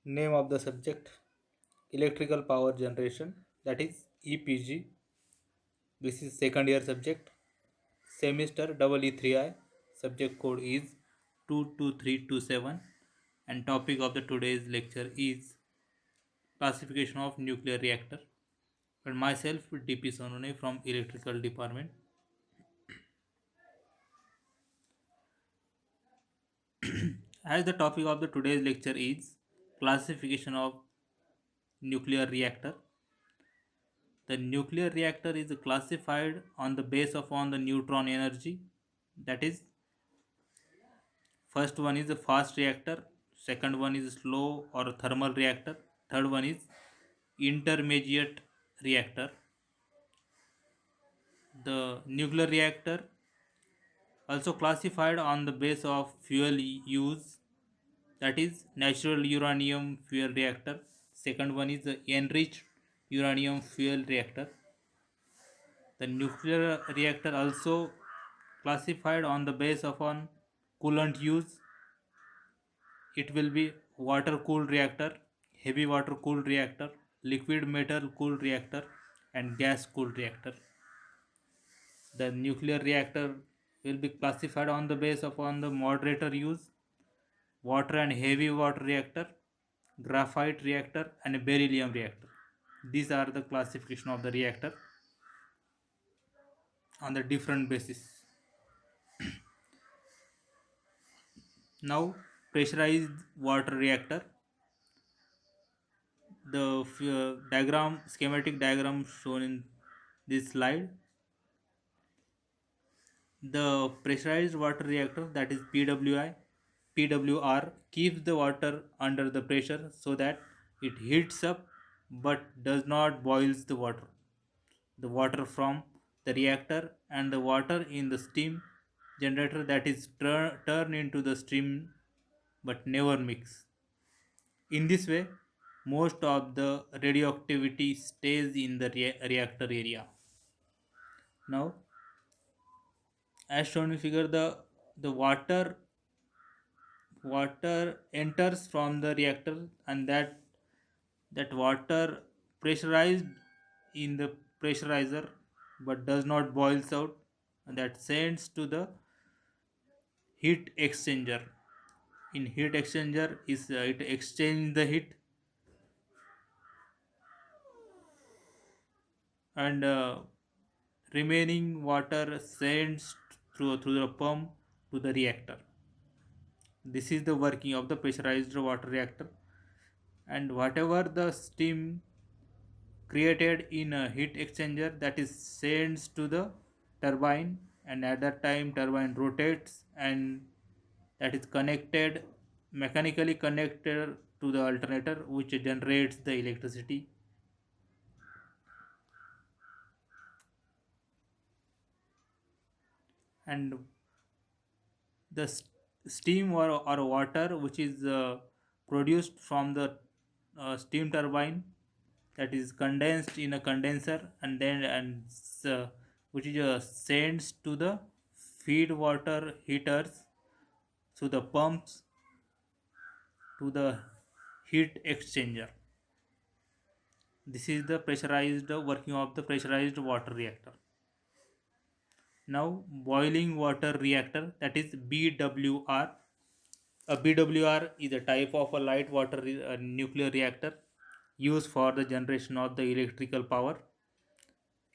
Name of the subject electrical power generation, that is EPG. This is second year subject. Semester double E3I. Subject code is 22327 and topic of the today's lecture is classification of nuclear reactor. And myself DP Sonone from electrical department. As the topic of the today's lecture is classification of nuclear reactor. The nuclear reactor is classified on the base of on the neutron energy. That is, first one is a fast reactor, second one is slow or thermal reactor, third one is intermediate reactor. The nuclear reactor also classified on the base of fuel use, that is natural uranium fuel reactor. Second one is the enriched uranium fuel reactor. The nuclear reactor also classified on the base of on coolant use. It will be water cooled reactor, heavy water cooled reactor, liquid metal cooled reactor, and gas cooled reactor. The nuclear reactor will be classified on the base of on the moderator use, water and heavy water reactor, graphite reactor, and beryllium reactor. These are the classification of the reactor on the different basis. Now, pressurized water reactor. The diagram, schematic diagram shown in this slide. The pressurized water reactor, that is PWR, keeps the water under the pressure so that it heats up but does not boils the water. The water from the reactor and the water in the steam generator, that is turn into the steam but never mix. In this way, most of the radioactivity stays in the reactor area. Now, as shown in figure, the water enters from the reactor, and that water pressurized in the pressurizer but does not boils out, and that sends to the heat exchanger. In heat exchanger is it exchange the heat, and remaining water sends through the pump to the reactor. This is the working of the pressurized water reactor, and whatever the steam created in a heat exchanger, that is sends to the turbine, and at that time turbine rotates, and that is connected, mechanically connected to the alternator which generates the electricity. And the steam or water which is produced from the steam turbine, that is condensed in a condenser, and then which is sends to the feed water heaters through the pumps to the heat exchanger. This is the pressurized working of the pressurized water reactor. Now, boiling water reactor, that is BWR. A BWR is a type of a light water nuclear reactor used for the generation of the electrical power.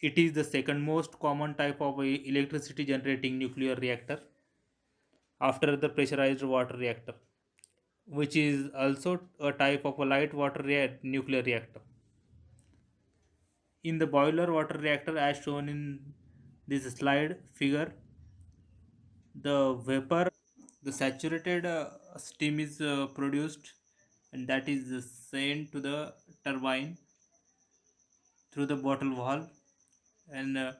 It is the second most common type of a electricity generating nuclear reactor after the pressurized water reactor, which is also a type of a light water nuclear reactor. In the boiler water reactor, as shown in this slide figure, the vapor, the saturated steam is produced, and that is sent to the turbine through the bottle valve, and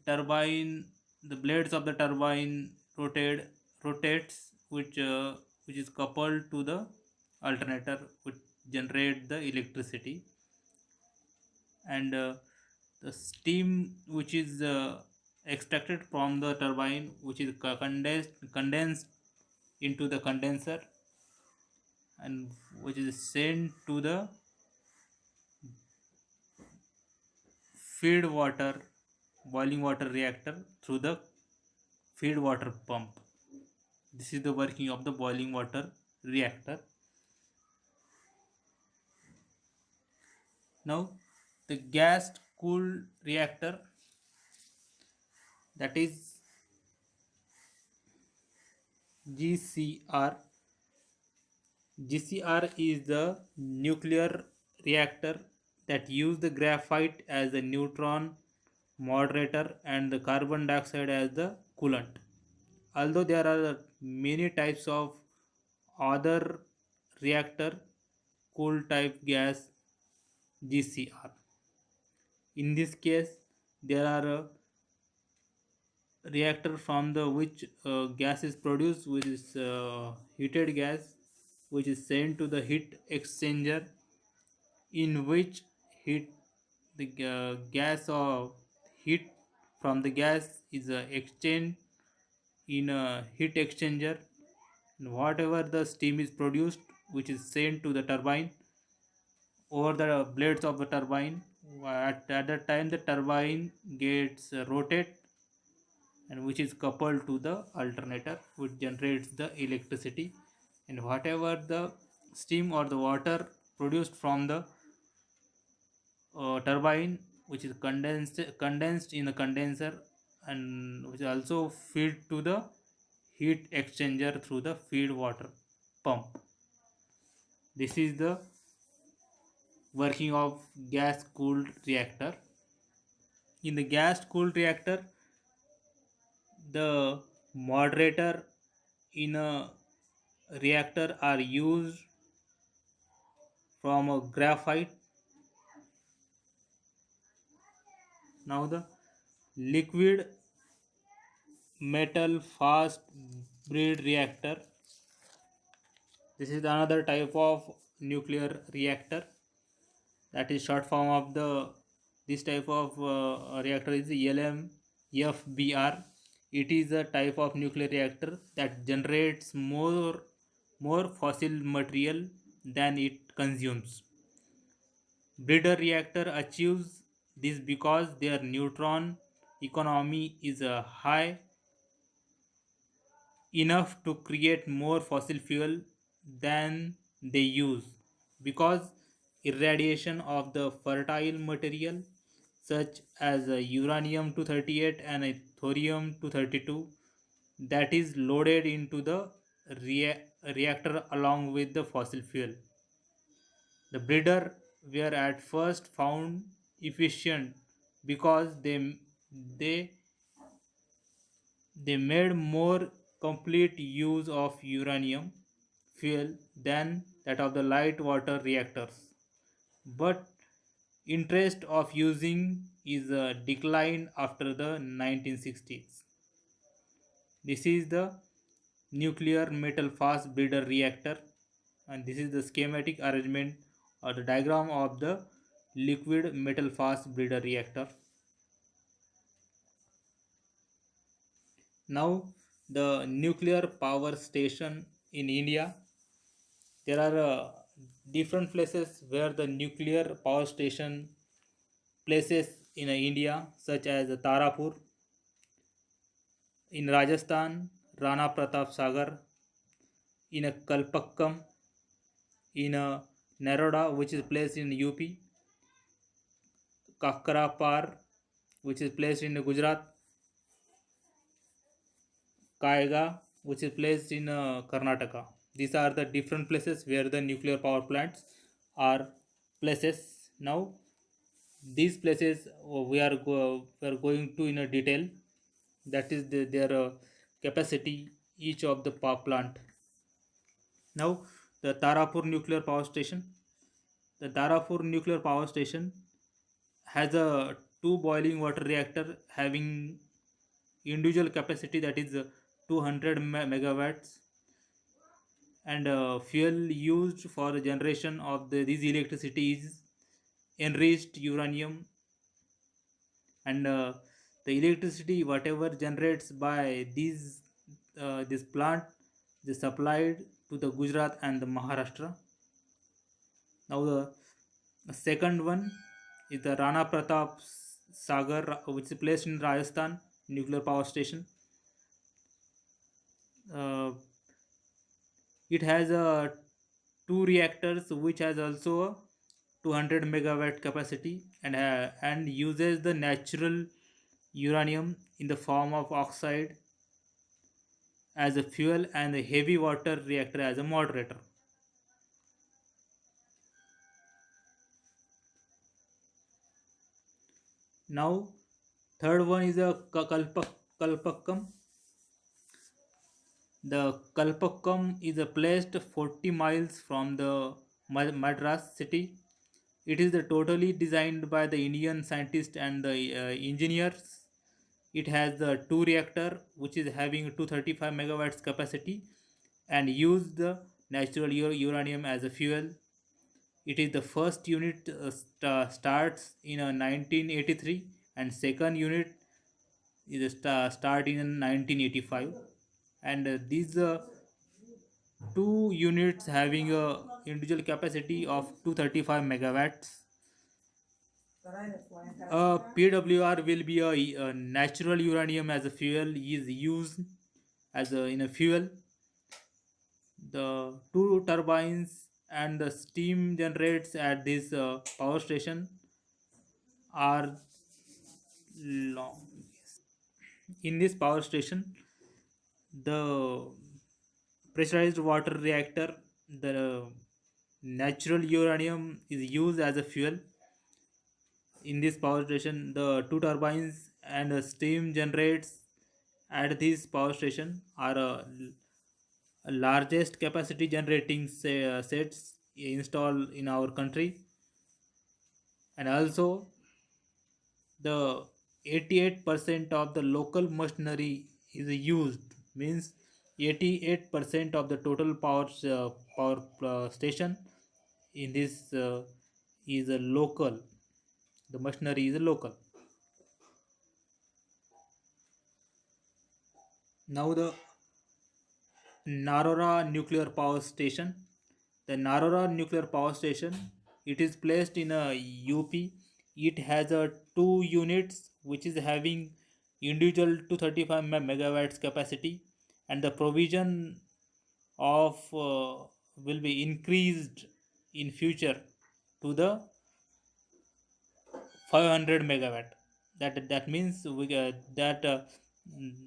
turbine, the blades of the turbine rotates, which is coupled to the alternator which generate the electricity, and the steam which is extracted from the turbine, which is condensed into the condenser, and which is sent to the feed water boiling water reactor through the feed water pump. This is the working of the boiling water reactor. Now the gas cooled reactor, that is GCR. GCR is the nuclear reactor that use the graphite as the neutron moderator and the carbon dioxide as the coolant. Although there are many types of other reactor cool type gas GCR. In this case, there are reactor from the which gas is produced, which is heated gas, which is sent to the heat exchanger, in which heat the gas or heat from the gas is exchanged in a heat exchanger, and whatever the steam is produced, which is sent to the turbine over the blades of the turbine. At that time the turbine gets rotate, and which is coupled to the alternator, which generates the electricity, and whatever the steam or the water produced from the turbine, which is condensed in a condenser, and which is also fed to the heat exchanger through the feed water pump. This is the working of gas cooled reactor. In the gas cooled reactor, the moderator in a reactor are used from a graphite. Now the liquid metal fast breed reactor, this is another type of nuclear reactor, that is short form of the this type of reactor is LMFBR. It is a type of nuclear reactor that generates more fossil material than it consumes. Breeder reactor achieves this because their neutron economy is high enough to create more fossil fuel than they use, because irradiation of the fertile material such as uranium 238 and thorium 232 that is loaded into the reactor along with the fossil fuel. The breeder were at first found efficient because they they made more complete use of uranium fuel than that of the light water reactors. But interest of using is declined after the 1960s. This is the nuclear metal fast breeder reactor, and this is the schematic arrangement or the diagram of the liquid metal fast breeder reactor. Now the nuclear power station in India, there are different places where the nuclear power station places in India, such as Tarapur in Rajasthan, Rana Pratap Sagar in a Kalpakkam, in a Naroda, which is placed in UP, Kakrapar, which is placed in Gujarat, Kaiga, which is placed in Karnataka. These are the different places where the nuclear power plants are places. Now, these places we are going to in a detail. That is their capacity, each of the power plant. Now, the Tarapur nuclear power station. The Tarapur nuclear power station has a two boiling water reactor having individual capacity, that is 200 megawatts, and fuel used for the generation of this electricity is enriched uranium, and the electricity whatever generates by this plant They supplied to the Gujarat and the Maharashtra. Now the second one is the Rana Pratap Sagar, which is placed in Rajasthan nuclear power station. Uh, it has two reactors which has also a 200 megawatt capacity, and uses the natural uranium in the form of oxide as a fuel and the heavy water reactor as a moderator. Now third one is a Kalpakkam. The Kalpakkam is placed 40 miles from the Madras city. It is the totally designed by the Indian scientists and the engineers. It has the two reactor which is having 235 megawatts capacity and use the natural uranium as a fuel. It is the first unit starts in 1983, and second unit is start in 1985. And these two units having a individual capacity of 235 megawatts. PWR will be a natural uranium as a fuel is used as a, in a fuel. The two turbines and the steam generates at this power station are long. In this power station, the pressurized water reactor, the natural uranium is used as a fuel. In this power station, the two turbines and steam generates at this power station are largest capacity generating sets installed in our country. And also the 88% of the local machinery is used, means 88% of the total power station in this is a local. The machinery is a local. Now the Narora nuclear power station. The Narora nuclear power station, it is placed in a UP. It has a two units which is having individual 235 megawatts capacity, and the provision of will be increased in future to the 500 megawatt. That means that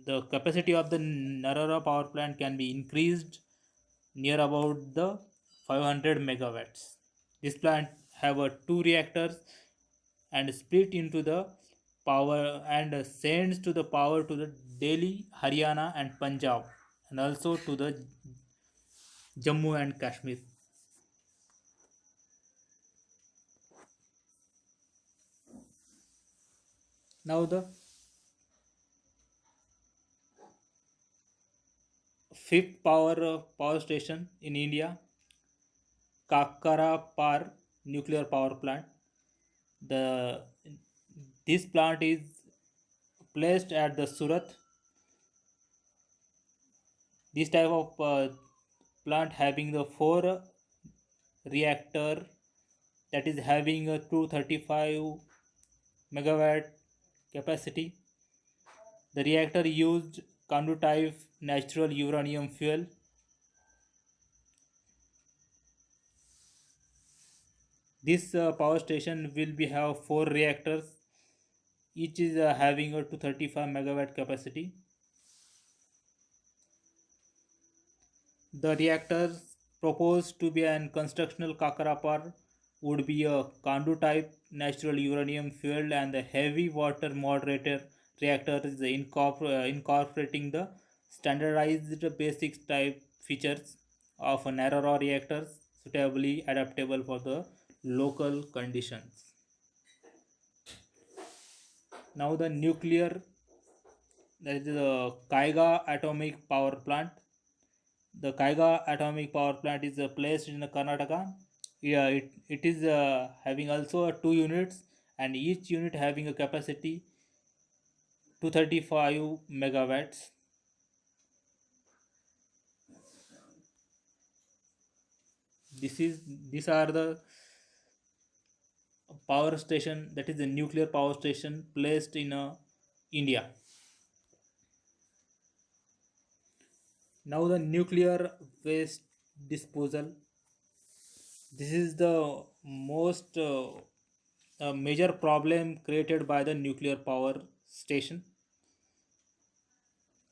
the capacity of the Narora power plant can be increased near about the 500 megawatts. This plant have two reactors and split into the power and sends to the power to the Delhi, Haryana and Punjab, and also to the Jammu and Kashmir. Now the fifth power station in India, Kakarapar nuclear power plant. The this plant is placed at the Surat. This type of plant having the four reactor that is having a 235 megawatt capacity. The reactor used conductive natural uranium fuel. This power station will be have four reactors. Each is having a 235 megawatt capacity. The reactors proposed to be an constructional Kakarapar would be a Kandu type natural uranium fueled and the heavy water moderator reactor is incorporating the standardized basic type features of a narrow reactors suitably adaptable for the local conditions. Now the nuclear, that is the Kaiga atomic power plant. The Kaiga atomic power plant is placed in Karnataka. Yeah, it is having also two units, and each unit having a capacity 235 megawatts. This is these are the power station, that is the nuclear power station placed in India. Now the nuclear waste disposal. This is the most major problem created by the nuclear power station,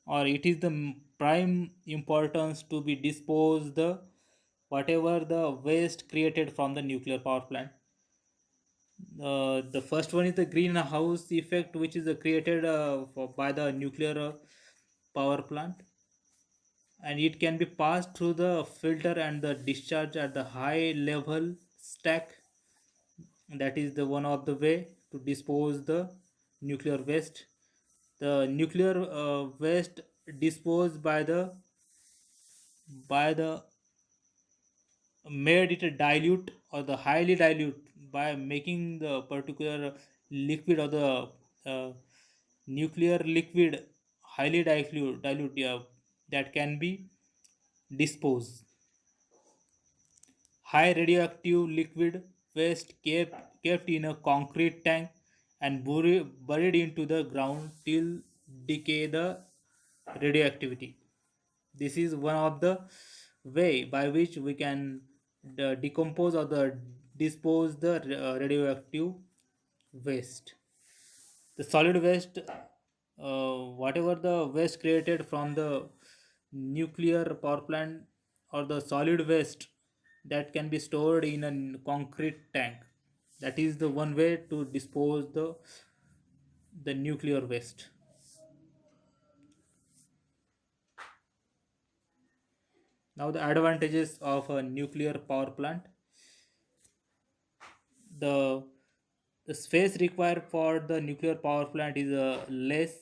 or it is the prime importance to be disposed the whatever the waste created from the nuclear power plant. The first one is the greenhouse effect, which is created by the nuclear power plant, and it can be passed through the filter and the discharge at the high level stack. That is the one of the way to dispose the nuclear waste. The nuclear waste disposed by the made it a dilute or the highly dilute by making the particular liquid or the uh, nuclear liquid highly dilute, yeah, that can be disposed. High radioactive liquid waste kept in a concrete tank and buried into the ground till decay the radioactivity. This is one of the way by which we can decompose or the dispose the radioactive waste. The solid waste, whatever the waste created from the nuclear power plant, or the solid waste that can be stored in a concrete tank. That is the one way to dispose the nuclear waste. Now the advantages of a nuclear power plant. the the space required for the nuclear power plant is less.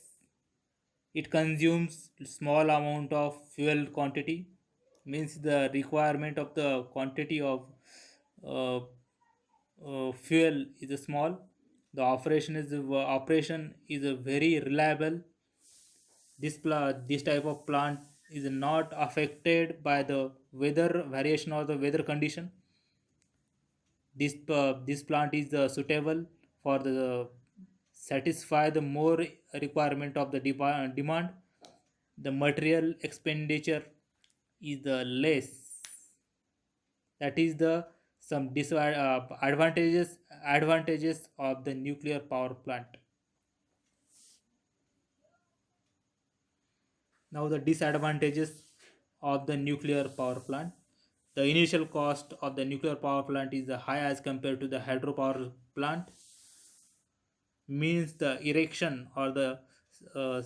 It consumes small amount of fuel quantity, means the requirement of the quantity of uh, fuel is small. The operation is very reliable. This type of plant is not affected by the weather variation or the weather condition. This plant is suitable for the satisfy the more requirement of the demand. The material expenditure is the less. That is the some advantages of the nuclear power plant. Now the disadvantages of the nuclear power plant. The initial cost of the nuclear power plant is high as compared to the hydropower plant, means the erection or the uh,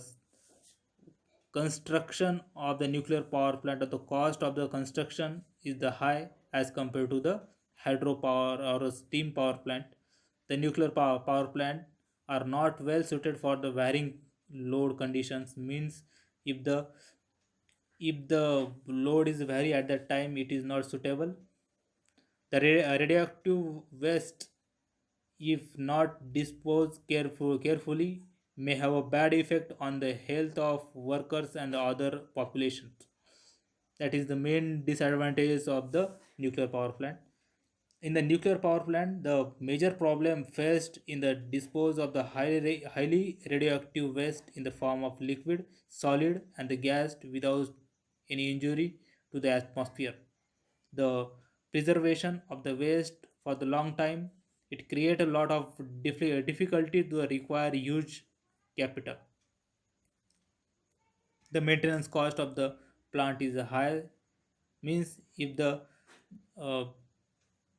construction of the nuclear power plant, or the cost of the construction is the high as compared to the hydropower or a steam power plant. The nuclear power plant are not well suited for the varying load conditions, means if the load is vary at that time, it is not suitable. The radioactive waste, if not disposed carefully, may have a bad effect on the health of workers and the other populations. That is the main disadvantages of the nuclear power plant. In the nuclear power plant, the major problem faced in the dispose of the highly radioactive waste in the form of liquid, solid, and the gas without any injury to the atmosphere. The preservation of the waste for the long time, it create a lot of difficulty to require huge capital. The maintenance cost of the plant is high, means if the uh,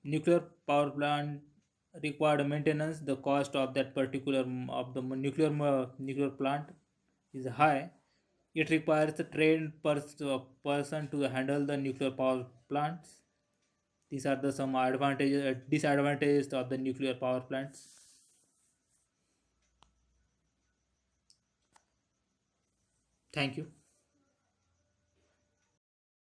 nuclear power plant required maintenance, the cost of that particular of the nuclear plant is high. It requires a trained person to handle the nuclear power plants. These are the some advantages disadvantages of the nuclear power plants. Thank you.